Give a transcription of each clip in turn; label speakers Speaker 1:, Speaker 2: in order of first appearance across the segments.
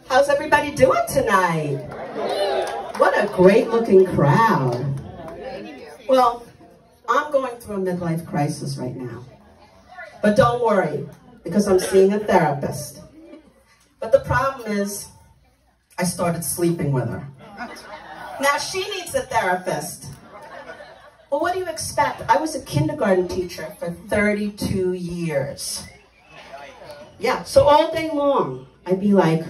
Speaker 1: How's everybody doing tonight? What a great looking crowd. Well, I'm going through a midlife crisis right now. But don't worry, because I'm seeing a therapist. But the problem is, I started sleeping with her. Now she needs a therapist. Well, what do you expect? I was a kindergarten teacher for 32 years. Yeah, so all day long, I'd be like,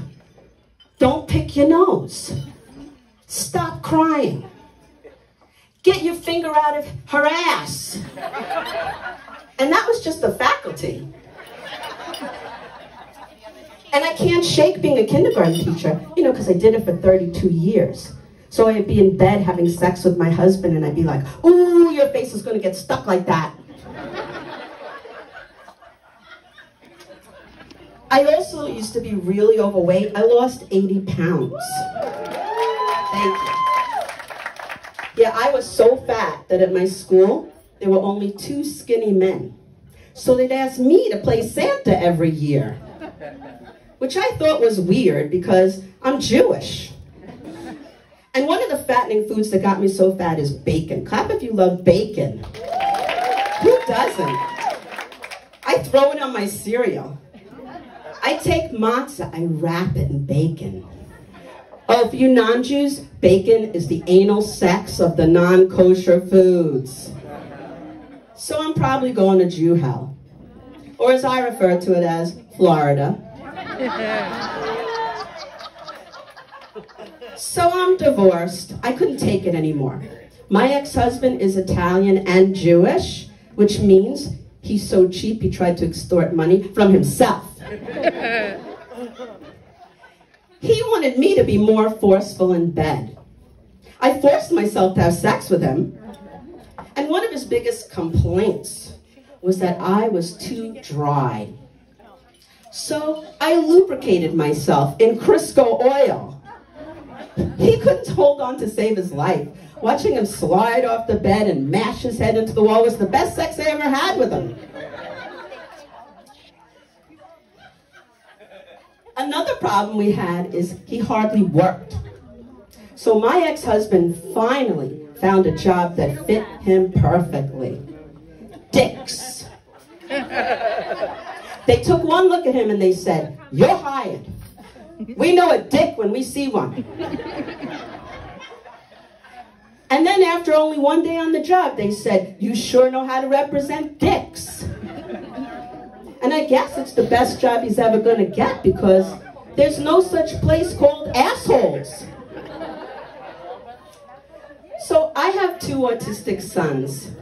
Speaker 1: don't pick your nose. Stop crying. Get your finger out of her ass. And that was just the faculty. And I can't shake being a kindergarten teacher, you know, because I did it for 32 years. So I'd be in bed having sex with my husband and I'd be like, ooh, your face is going to get stuck like that. I also used to be really overweight. I lost 80 pounds. Thank you. Yeah, I was so fat that at my school, there were only 2 skinny men. So they'd ask me to play Santa every year, which I thought was weird because I'm Jewish. And one of the fattening foods that got me so fat is bacon. Clap if you love bacon. Who doesn't? I throw it on my cereal. I take matzah, I wrap it in bacon. Oh, for you non-Jews, bacon is the anal sex of the non-kosher foods. So I'm probably going to Jew hell. Or as I refer to it as, Florida. So I'm divorced. I couldn't take it anymore. My ex-husband is Italian and Jewish, which means he's so cheap he tried to extort money from himself. He wanted me to be more forceful in bed. I forced myself to have sex with him. And one of his biggest complaints was that I was too dry. So I lubricated myself in Crisco oil. He couldn't hold on to save his life. Watching him slide off the bed and mash his head into the wall was the best sex I ever had with him. Another problem we had is he hardly worked. So my ex-husband finally found a job that fit him perfectly. Dick's. They took one look at him and they said, "You're hired. We know a dick when we see one." And then after only one day on the job, they said, "You sure know how to represent dicks." And I guess it's the best job he's ever going to get because there's no such place called assholes. So I have 2 autistic sons,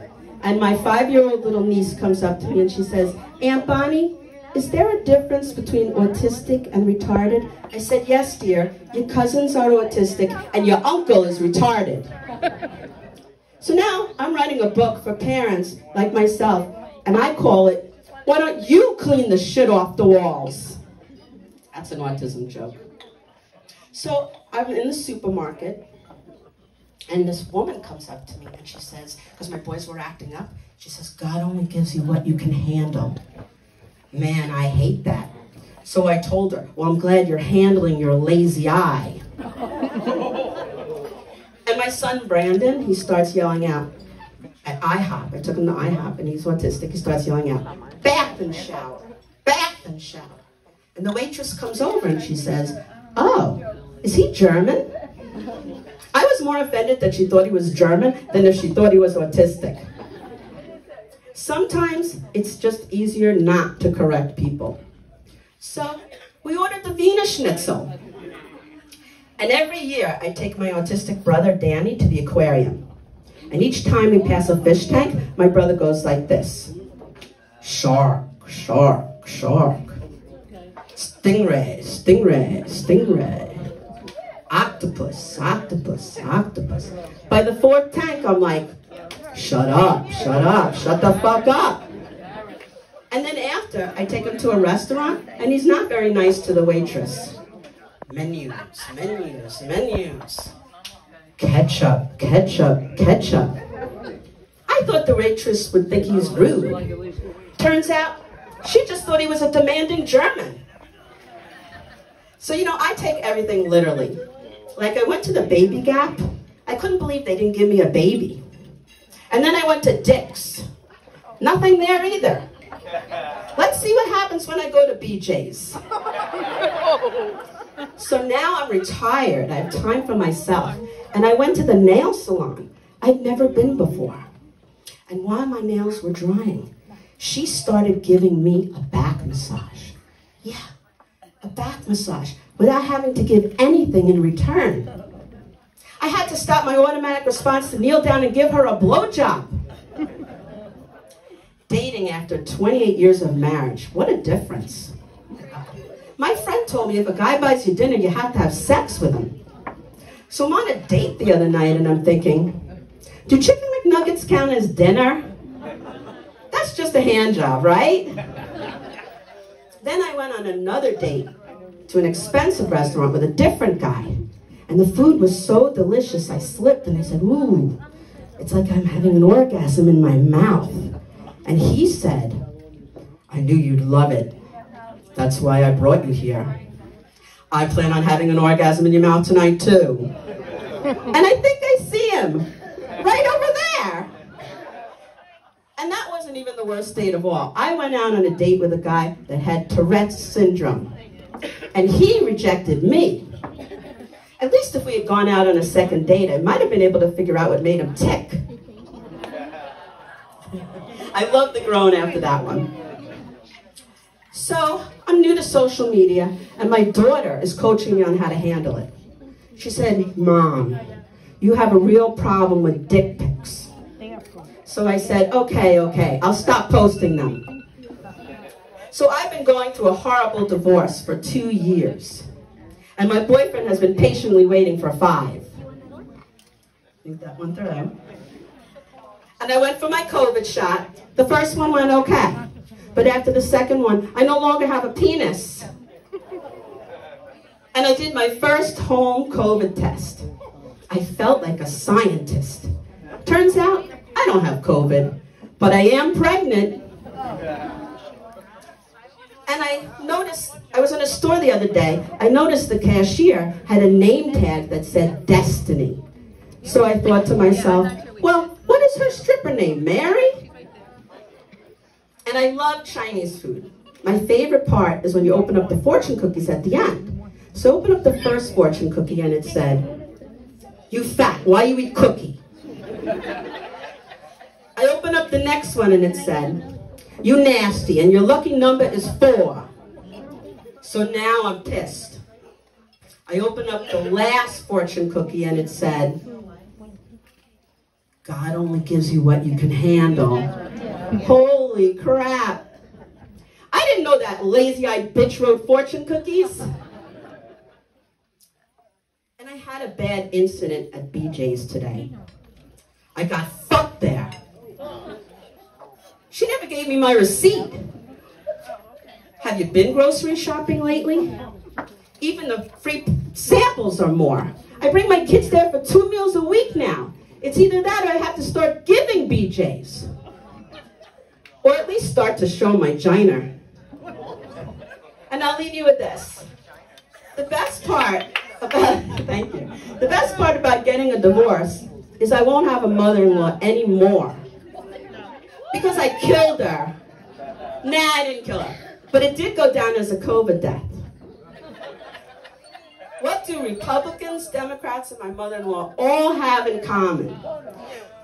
Speaker 1: and my 5-year-old little niece comes up to me and she says, "Aunt Bonnie, is there a difference between autistic and retarded?" I said, "Yes, dear. Your cousins are autistic and your uncle is retarded." So now I'm writing a book for parents like myself, and I call it, "Why don't you clean the shit off the walls?" That's an autism joke. So I'm in the supermarket, and this woman comes up to me and she says, because my boys were acting up, she says, "God only gives you what you can handle." Man, I hate that. So I told her, "Well, I'm glad you're handling your lazy eye." And my son, Brandon, he starts yelling out at IHOP. I took him to IHOP, and he's autistic. He starts yelling out, "Bath and shower, bath and shower." And the waitress comes over and she says, "Oh, is he German?" I was more offended that she thought he was German than if she thought he was autistic. Sometimes it's just easier not to correct people. So we ordered the Wiener Schnitzel. And every year I take my autistic brother, Danny, to the aquarium. And each time we pass a fish tank, my brother goes like this. "Shark, shark, shark. Stingray, stingray, stingray. Octopus, octopus, octopus." By the 4th tank, I'm like, "Shut up, shut up, shut the fuck up." And then after, I take him to a restaurant, and he's not very nice to the waitress. "Menus, menus, menus. Ketchup, ketchup, ketchup." I thought the waitress would think he's rude. Turns out, she just thought he was a demanding German. So, you know, I take everything literally. Like, I went to the Baby Gap. I couldn't believe they didn't give me a baby. And then I went to Dick's. Nothing there either. Let's see what happens when I go to BJ's. So now I'm retired. I have time for myself. And I went to the nail salon. I'd never been before. And while my nails were drying, she started giving me a back massage. Yeah, a back massage, without having to give anything in return. I had to stop my automatic response to kneel down and give her a blowjob. Dating after 28 years of marriage, what a difference. My friend told me if a guy buys you dinner, you have to have sex with him. So I'm on a date the other night and I'm thinking, do chicken McNuggets count as dinner? That's just a hand job, right? Then I went on another date to an expensive restaurant with a different guy. And the food was so delicious, I slipped and I said, ooh, it's like I'm having an orgasm in my mouth. And he said, I knew you'd love it. That's why I brought you here. I plan on having an orgasm in your mouth tonight too. And I think I see him right over there. And that wasn't even the worst date of all. I went out on a date with a guy that had Tourette's syndrome. And he rejected me. At least if we had gone out on a second date, I might have been able to figure out what made him tick. I loved the groan after that one. So, I'm new to social media, and my daughter is coaching me on how to handle it. She said, Mom, you have a real problem with dick pics. So I said, okay, I'll stop posting them. So I've been going through a horrible divorce for 2 years. And my boyfriend has been patiently waiting for 5. Think that one through. And I went for my COVID shot. The first one went okay. But after the second one, I no longer have a penis. And I did my first home COVID test. I felt like a scientist. Turns out, I don't have COVID, but I am pregnant. And I noticed, I was in a store the other day, I noticed the cashier had a name tag that said Destiny. So I thought to myself, well, what is her stripper name, Mary? And I love Chinese food. My favorite part is when you open up the fortune cookies at the end. So open up the first fortune cookie and it said, you fat, why you eat cookie? I open up the next one and it said, you nasty, and your lucky number is 4. So now I'm pissed. I open up the last fortune cookie and it said, God only gives you what you can handle. Holy crap. I didn't know that lazy-eyed bitch wrote fortune cookies. And I had a bad incident at BJ's today. I got fucked there. She never gave me my receipt. Have you been grocery shopping lately? Even the free samples are more. I bring my kids there for 2 meals a week now. It's either that or I have to start giving BJ's. Or at least start to show my giner. And I'll leave you with this. The best part about, thank you. The best part about getting a divorce is I won't have a mother-in-law anymore. Because I killed her. Nah, I didn't kill her. But it did go down as a COVID death. What do Republicans, Democrats, and my mother-in-law all have in common?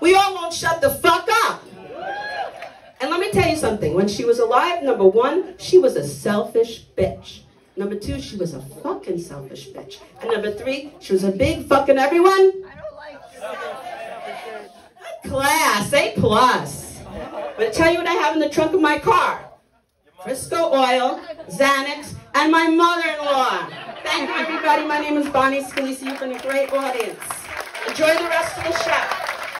Speaker 1: We all won't shut the fuck up. And let me tell you something. When she was alive, number 1, she was a selfish bitch. Number 2, she was a fucking selfish bitch. And number 3, she was a big fucking everyone. Class, A+. But I tell you what I have in the trunk of my car. Crisco oil, Xanax, and my mother-in-law. Thank you, everybody. My name is Bonnie Scalise. You've been a great audience. Enjoy the rest of the show.